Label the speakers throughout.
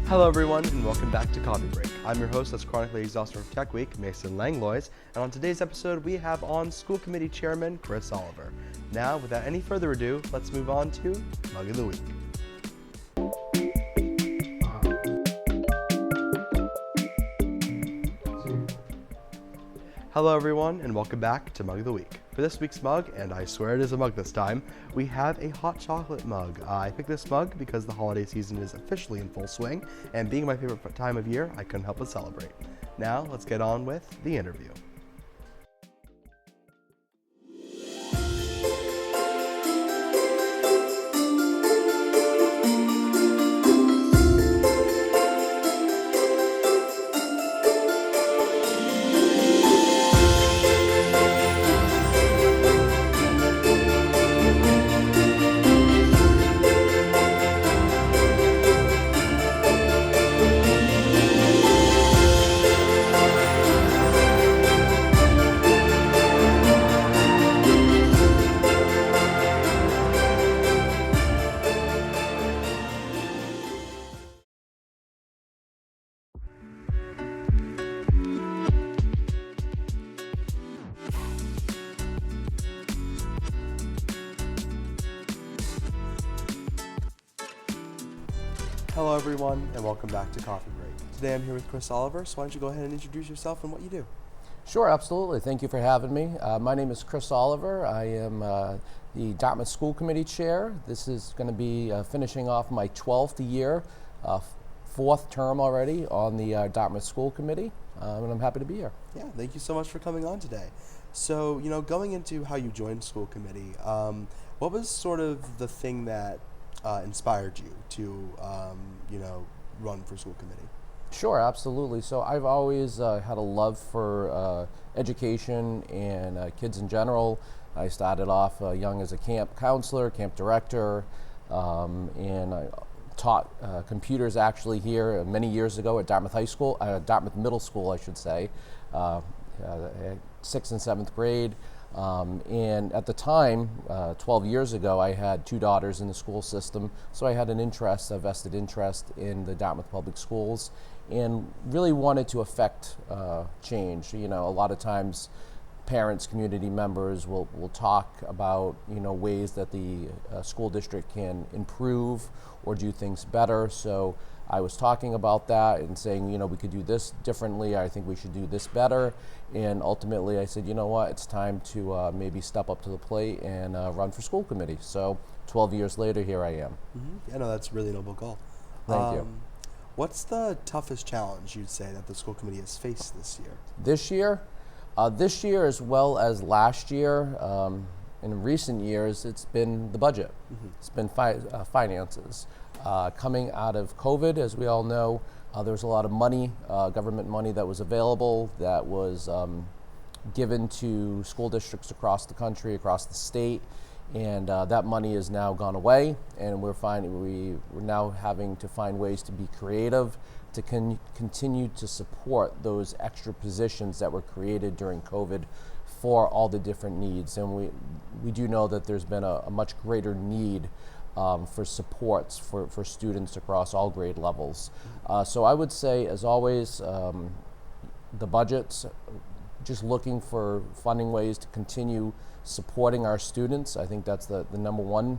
Speaker 1: Hello everyone and welcome back to Coffee Break. I'm your host, that's chronically exhausted from Tech Week, Mason Langlois, and on today's episode we have on School Committee Chairman Chris Oliver. Now, without any further ado, let's move on to Mug of the Week. Hello everyone and welcome back to Mug of the Week. For this week's mug, and I swear it is a mug this time, we have a hot chocolate mug. I picked this mug because the holiday season is officially in full swing, and being my favorite time of year, I couldn't help but celebrate. Now, let's get on with the interview. Hello everyone and welcome back to Coffee Break. Today I'm here with Chris Oliver, so why don't you go ahead and introduce yourself and what you do.
Speaker 2: Sure, absolutely. Thank you for having me. My name is Chris Oliver. I am the Dartmouth School Committee Chair. This is going to be finishing off my 12th year, fourth term already on the Dartmouth School Committee, and I'm happy to be here.
Speaker 1: Yeah, thank you so much for coming on today. So, going into how you joined school committee, what was sort of the thing that inspired you to, run for school committee?
Speaker 2: Sure, absolutely. So I've always had a love for education and kids in general. I started off young as a camp counselor, camp director, and I taught computers actually here many years ago at Dartmouth High School, Dartmouth Middle School, I should say, 6th and 7th grade. And at the time, 12 years ago, I had two daughters in the school system, so I had a vested interest in the Dartmouth Public Schools and really wanted to affect change. A lot of times parents, community members will talk about, ways that the school district can improve or do things better. So I was talking about that and saying, we could do this differently. I think we should do this better. And ultimately I said, you know what, it's time to maybe step up to the plate and run for school committee. So 12 years later, here I am.
Speaker 1: Mm-hmm. Yeah, no, that's a really noble goal.
Speaker 2: Thank you.
Speaker 1: What's the toughest challenge you'd say that the school committee has faced this year?
Speaker 2: This year as well as last year, in recent years, it's been the budget. Mm-hmm. It's been finances. Coming out of COVID, as we all know, there was a lot of money, government money that was available that was given to school districts across the country, across the state, and that money has now gone away, and we're now having to find ways to be creative to continue to support those extra positions that were created during COVID for all the different needs. And we do know that there's been a much greater need for supports for students across all grade levels. So I would say, as always, the budgets, just looking for funding ways to continue supporting our students. I think that's the number one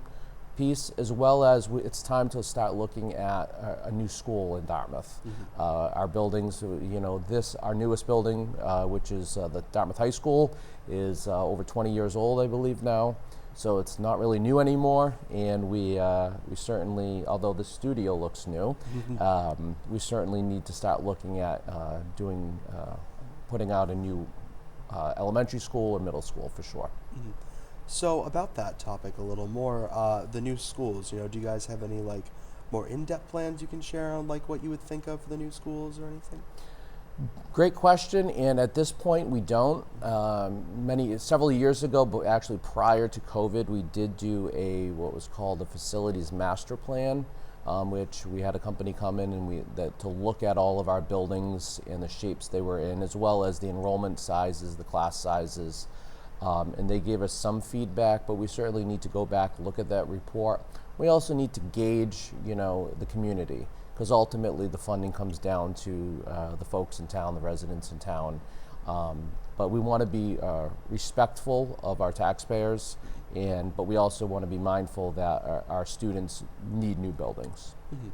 Speaker 2: piece, as well as it's time to start looking at a new school in Dartmouth. Mm-hmm. Our buildings, our newest building, which is the Dartmouth High School, is over 20 years old, I believe now. So it's not really new anymore, and we certainly, although the studio looks new, we certainly need to start looking at putting out a new elementary school or middle school for sure.
Speaker 1: Mm-hmm. So about that topic a little more, the new schools, do you guys have any more in-depth plans you can share on what you would think of for the new schools or anything?
Speaker 2: Great question, and at this point we don't. Several years ago, but actually prior to COVID, we did do what was called a facilities master plan, which we had a company come in and to look at all of our buildings and the shapes they were in, as well as the enrollment sizes, the class sizes, and they gave us some feedback, but we certainly need to go back, look at that report. We also need to gauge, the community. because ultimately the funding comes down to the folks in town, the residents in town. But we want to be respectful of our taxpayers, but we also want to be mindful that our students need new buildings.
Speaker 1: Mm-hmm.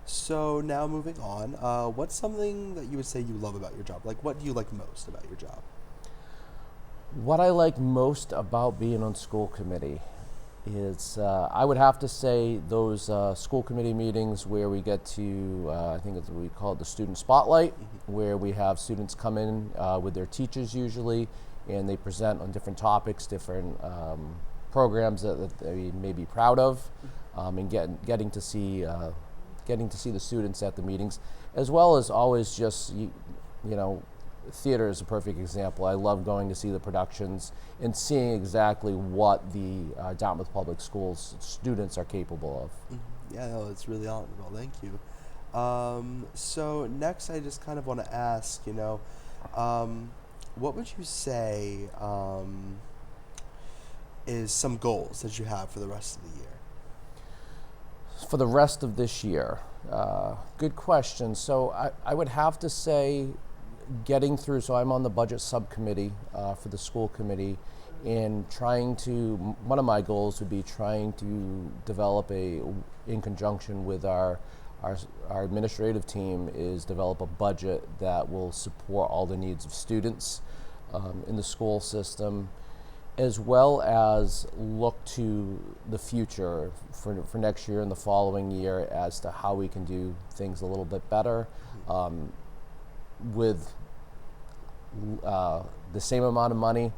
Speaker 1: So now moving on, what's something that you would say you love about your job? Like, what do you like most about your job?
Speaker 2: What I like most about being on school committee is, I would have to say those school committee meetings where we get to, I think we call it the student spotlight, where we have students come in with their teachers usually, and they present on different topics, different programs that they may be proud of, and getting to see the students at the meetings, as well as always just, you know, theater is a perfect example. I love going to see the productions and seeing exactly what the Dartmouth Public Schools students are capable of.
Speaker 1: Mm-hmm. Yeah, no, it's really honorable. Thank you. So next, I just kind of want to ask, you know, what would you say is some goals that you have for the rest of the year?
Speaker 2: For the rest of this year, good question. So I would have to say getting through, so I'm on the budget subcommittee for the school committee, and one of my goals would be trying to develop in conjunction with our administrative team, is develop a budget that will support all the needs of students in the school system, as well as look to the future for next year and the following year as to how we can do things a little bit better with the same amount of money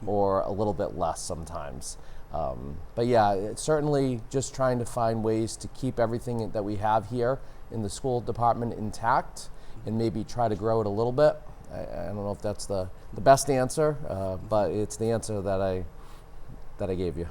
Speaker 2: or a little bit less sometimes. But yeah, it's certainly just trying to find ways to keep everything that we have here in the school department intact and maybe try to grow it a little bit. I don't know if that's the best answer, but it's the answer that I gave you.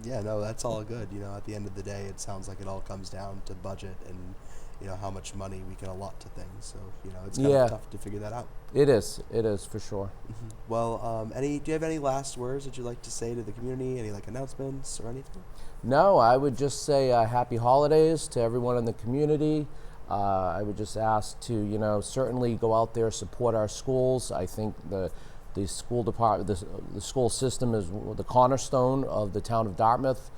Speaker 1: Yeah, no, that's all good. You know, at the end of the day, it sounds like it all comes down to budget and, you know, how much money we can allot to things. So, you know, it's kind of tough to figure that out.
Speaker 2: It is for sure.
Speaker 1: Mm-hmm. Well, do you have any last words that you'd like to say to the community? Any announcements or anything?
Speaker 2: No, I would just say happy holidays to everyone in the community. I would just ask to, you know, certainly go out there, support our schools. I think the school department, the school system is the cornerstone of the town of Dartmouth.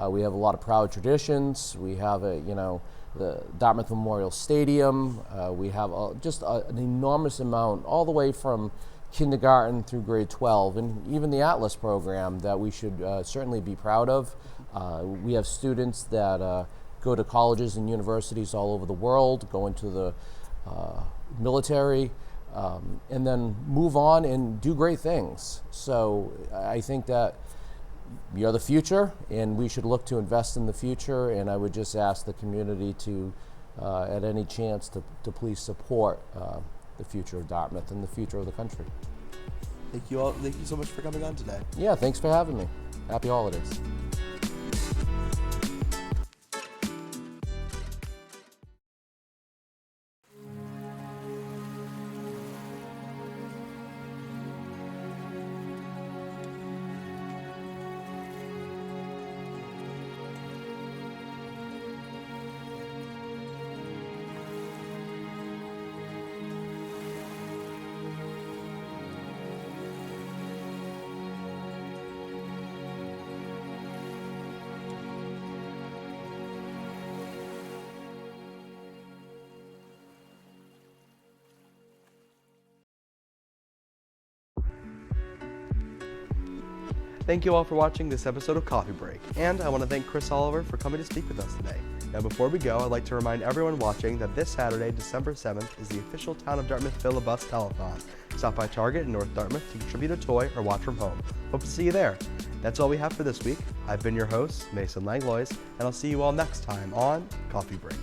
Speaker 2: We have a lot of proud traditions. We have the Dartmouth Memorial Stadium. We have just an enormous amount, all the way from kindergarten through grade 12, and even the Atlas program that we should certainly be proud of. We have students that go to colleges and universities all over the world, go into the military, and then move on and do great things. So I think that we are the future, and we should look to invest in the future, and I would just ask the community to, at any chance, to please support the future of Dartmouth and the future of the country.
Speaker 1: Thank you all. Thank you so much for coming on today.
Speaker 2: Yeah, thanks for having me. Happy holidays.
Speaker 1: Thank you all for watching this episode of Coffee Break, and I want to thank Chris Oliver for coming to speak with us today. Now before we go, I'd like to remind everyone watching that this Saturday, December 7th, is the official Town of Dartmouth Fill-A-Bus Telethon. Stop by Target in North Dartmouth to contribute a toy or watch from home. Hope to see you there. That's all we have for this week. I've been your host, Mason Langlois, and I'll see you all next time on Coffee Break.